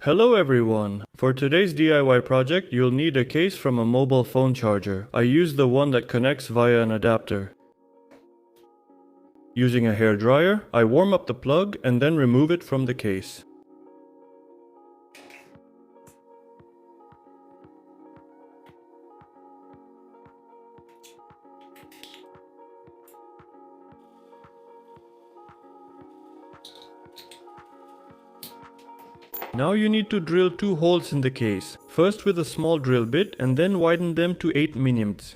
Hello everyone! For today's DIY project, you'll need a case from a mobile phone charger. I use the one that connects via an adapter. Using a hair dryer, I warm up the plug and then remove it from the case. Now you need to drill two holes in the case, first with a small drill bit and then widen them to 8 mm.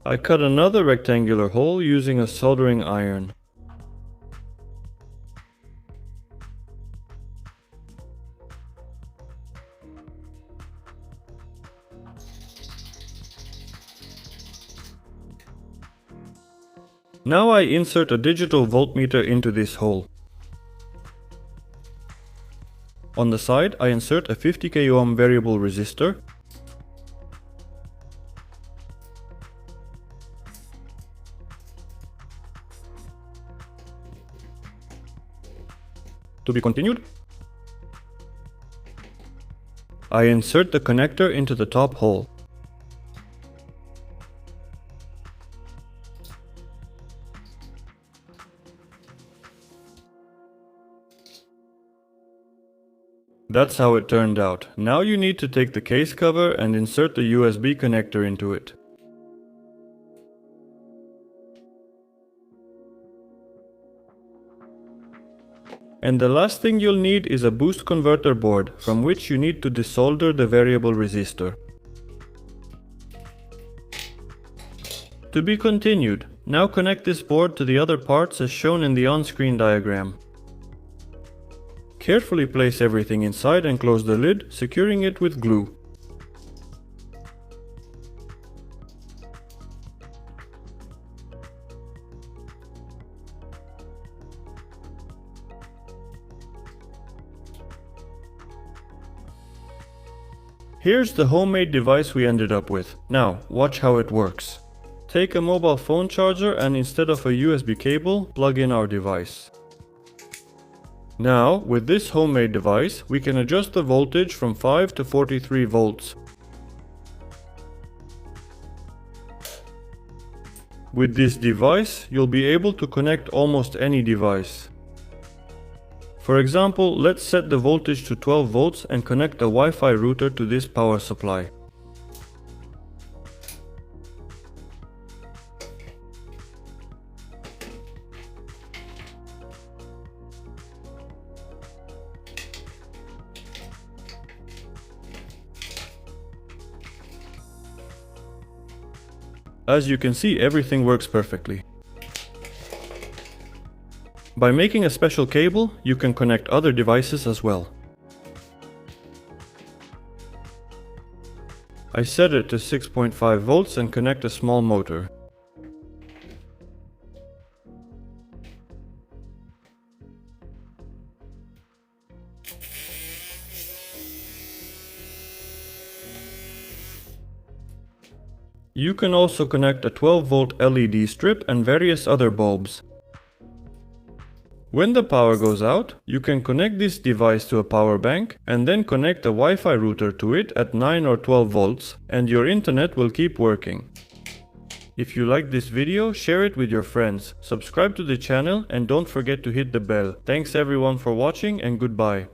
I cut another rectangular hole using a soldering iron. Now I insert a digital voltmeter into this hole. On the side I insert a 50 k ohm variable resistor. To be continued. I insert the connector into the top hole. That's how it turned out. Now you need to take the case cover and insert the USB connector into it. And the last thing you'll need is a boost converter board, from which you need to desolder the variable resistor. To be continued. Now connect this board to the other parts as shown in the on-screen diagram. Carefully place everything inside and close the lid, securing it with glue. Here's the homemade device we ended up with. Now, watch how it works. Take a mobile phone charger and instead of a USB cable, plug in our device. Now, with this homemade device, we can adjust the voltage from 5 to 43 volts. With this device, you'll be able to connect almost any device. For example, let's set the voltage to 12 volts and connect a Wi-Fi router to this power supply. As you can see, everything works perfectly. By making a special cable, you can connect other devices as well. I set it to 6.5 volts and connect a small motor. You can also connect a 12-volt LED strip and various other bulbs. When the power goes out, you can connect this device to a power bank and then connect a Wi-Fi router to it at 9 or 12 volts and your internet will keep working. If you like this video, share it with your friends, subscribe to the channel and don't forget to hit the bell. Thanks everyone for watching and goodbye.